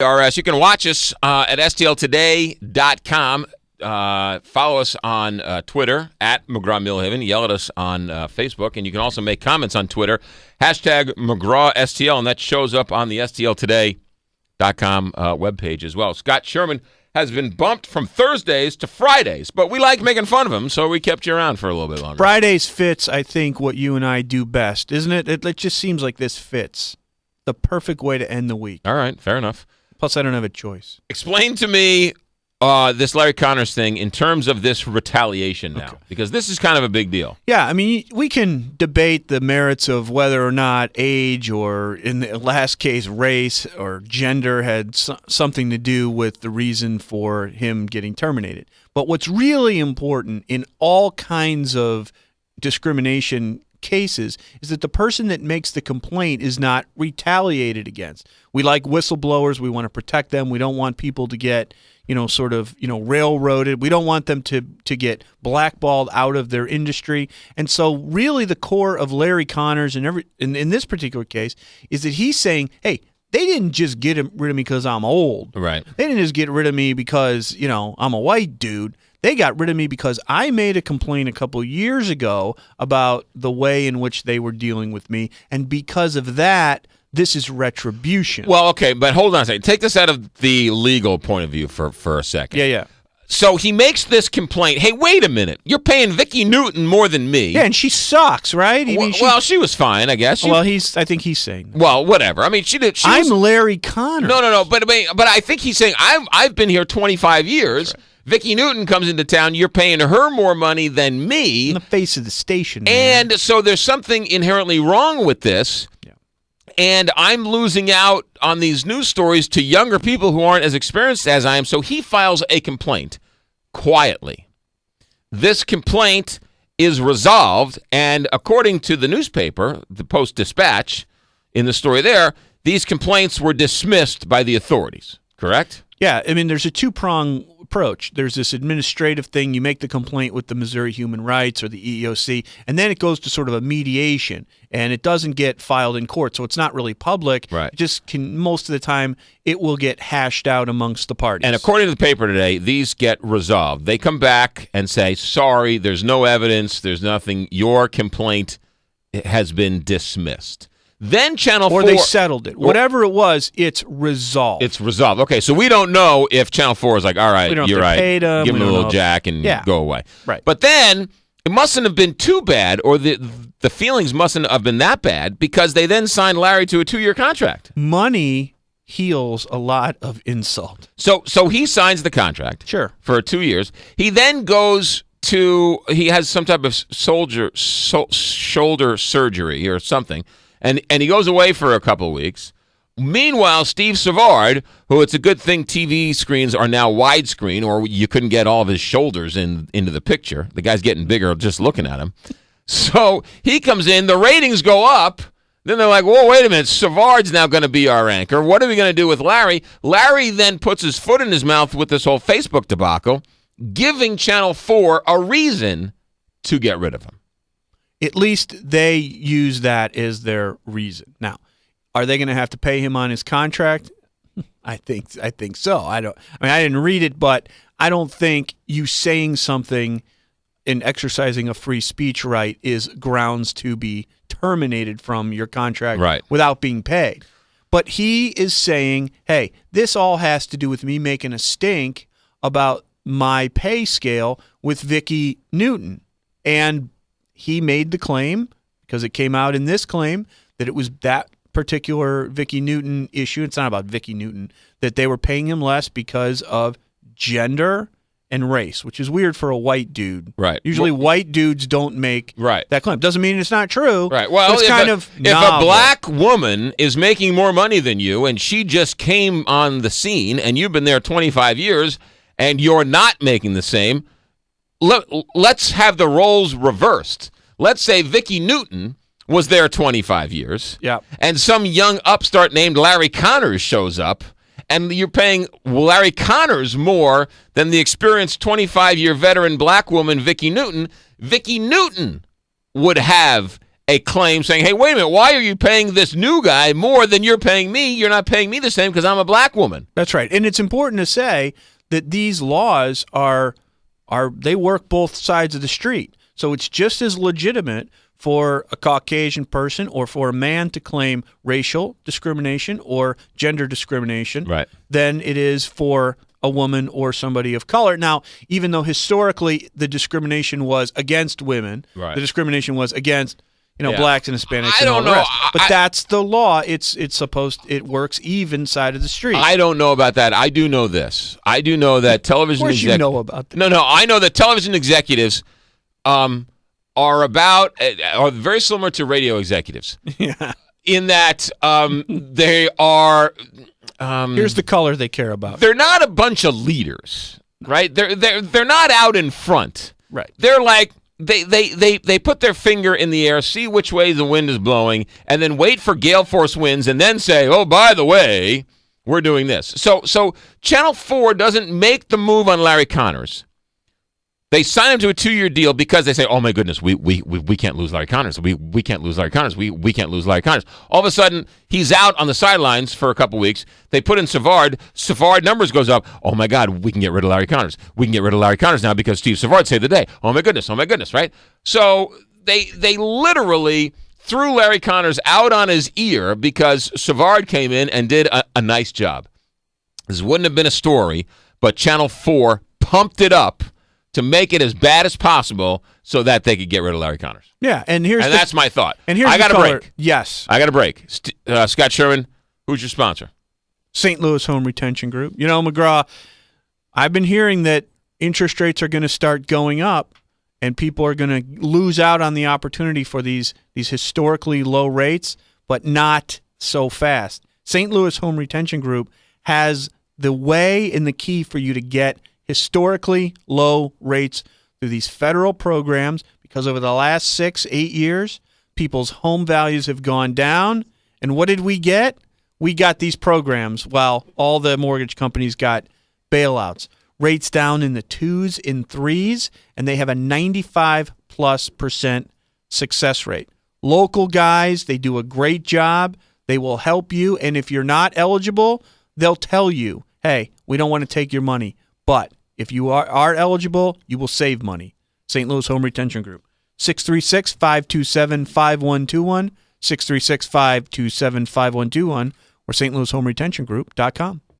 WRS. You can watch us at stltoday.com. Follow us on Twitter at McGraw Millhaven. Yell at us on Facebook. And you can also make comments on Twitter. Hashtag McGrawSTL. And that shows up on the stltoday.com webpage as well. Scott Sherman has been bumped from Thursdays to Fridays, but we like making fun of him, so we kept you around for a little bit longer. Fridays fits, I think, what you and I do best, isn't it? It just seems like this fits. The perfect way to end the week. All right, fair enough. Plus, I don't have a choice. Explain to me this Larry Connors thing in terms of this retaliation now, because this is kind of a big deal. Yeah, I mean, we can debate the merits of whether or not age or, in the last case, race or gender had something to do with the reason for him getting terminated. But what's really important in all kinds of discrimination cases is that the person that makes the complaint is not retaliated against. We like whistleblowers. We want to protect them. We don't want people to get railroaded. We don't want them to get blackballed out of their industry. And so really the core of Larry Connors and in this particular case is that he's saying, hey, they didn't just get rid of me because I'm old. Right. They didn't just get rid of me because, I'm a white dude. They got rid of me because I made a complaint a couple years ago about the way in which they were dealing with me. And because of that, this is retribution. Well, okay, but hold on a second. Take this out of the legal point of view for a second. Yeah. So he makes this complaint. Hey, wait a minute. You're paying Vicki Newton more than me. Yeah, and she sucks, right? She was fine, I guess. I think he's saying that. Well, whatever. I mean, I'm Larry Connors. No. But I think he's saying I've been here 25 years. That's right. Vicki Newton comes into town. You're paying her more money than me. In the face of the station, man. And so there's something inherently wrong with this. Yeah. And I'm losing out on these news stories to younger people who aren't as experienced as I am. So he files a complaint quietly. This complaint is resolved. And according to the newspaper, the Post-Dispatch, in the story there, these complaints were dismissed by the authorities. Correct? Yeah. I mean, there's a two-prong approach. There's this administrative thing. You make the complaint with the Missouri Human Rights or the EEOC, and then it goes to sort of a mediation, and it doesn't get filed in court, so it's not really public. Right. It just can, most of the time, it will get hashed out amongst the parties. And according to the paper today, these get resolved. They come back and say, sorry, there's no evidence, there's nothing, your complaint has been dismissed. Then Channel 4... Or they settled it. Whatever it was, it's resolved. It's resolved. Okay, so we don't know if Channel 4 is like, all right, you're right. Give them a little jack and go away. Right. But then it mustn't have been too bad, or the feelings mustn't have been that bad, because they then signed Larry to a 2-year contract. Money heals a lot of insult. So he signs the contract. Sure. For 2 years. He then goes to... He has some type of shoulder surgery or something. And he goes away for a couple of weeks. Meanwhile, Steve Savard, who it's a good thing TV screens are now widescreen, or you couldn't get all of his shoulders into the picture. The guy's getting bigger just looking at him. So he comes in, the ratings go up. Then they're like, whoa, wait a minute, Savard's now going to be our anchor. What are we going to do with Larry? Larry then puts his foot in his mouth with this whole Facebook debacle, giving Channel 4 a reason to get rid of him. At least they use that as their reason. Now, are they going to have to pay him on his contract? I think so. I didn't read it, but I don't think you saying something and exercising a free speech right is grounds to be terminated from your contract without being paid. But he is saying, hey, this all has to do with me making a stink about my pay scale with Vicki Newton. And he made the claim, because it came out in this claim, that it was that particular Vicki Newton issue. It's not about Vicki Newton, that they were paying him less because of gender and race, which is weird for a white dude. Right. Usually white dudes don't make that claim. Doesn't mean it's not true. Right. Well, it's if a black woman is making more money than you and she just came on the scene and you've been there 25 years and you're not making the same, let's have the roles reversed. Let's say Vicki Newton was there 25 years, and some young upstart named Larry Connors shows up, and you're paying Larry Connors more than the experienced 25-year veteran black woman, Vicki Newton. Vicki Newton would have a claim saying, hey, wait a minute, why are you paying this new guy more than you're paying me? You're not paying me the same because I'm a black woman. That's right. And it's important to say that these laws they work both sides of the street. So it's just as legitimate for a Caucasian person or for a man to claim racial discrimination or gender discrimination than it is for a woman or somebody of color. Now, even though historically the discrimination was against women, the discrimination was against blacks and Hispanics and all the rest. But that's the law. It works even side of the street. I don't know about that. I do know this. I do know that television. Of course, you know about that. No. I know that television executives are very similar to radio executives. Yeah. In that they are. Here's the color they care about. They're not a bunch of leaders, right? They're not out in front. Right. They're like. They put their finger in the air, see which way the wind is blowing, and then wait for gale force winds, and then say, "Oh, by the way, we're doing this." So Channel 4 doesn't make the move on Larry Connors. They sign him to a 2-year deal because they say, "Oh my goodness, we can't lose Larry Connors. We can't lose Larry Connors. We can't lose Larry Connors." All of a sudden, he's out on the sidelines for a couple weeks. They put in Savard. Savard numbers goes up. Oh my God, we can get rid of Larry Connors. We can get rid of Larry Connors now because Steve Savard saved the day. Oh my goodness, right? So they literally threw Larry Connors out on his ear because Savard came in and did a nice job. This wouldn't have been a story, but Channel 4 pumped it up to make it as bad as possible so that they could get rid of Larry Connors. Yeah, and that's my thought. And here's I got a break. Yes. I got a break. Scott Sherman, who's your sponsor? St. Louis Home Retention Group. McGraw, I've been hearing that interest rates are going to start going up and people are going to lose out on the opportunity for these historically low rates, but not so fast. St. Louis Home Retention Group has the way and the key for you to get historically low rates through these federal programs because over the last 6-8 years, people's home values have gone down. And what did we get? We got these programs while all the mortgage companies got bailouts. Rates down in the 2s and 3s, and they have a 95+% success rate. Local guys, they do a great job. They will help you. And if you're not eligible, they'll tell you, hey, we don't want to take your money. But if you are eligible, you will save money. St. Louis Home Retention Group. 636-527-5121, 636-527-5121, or stlouishomeretentiongroup.com.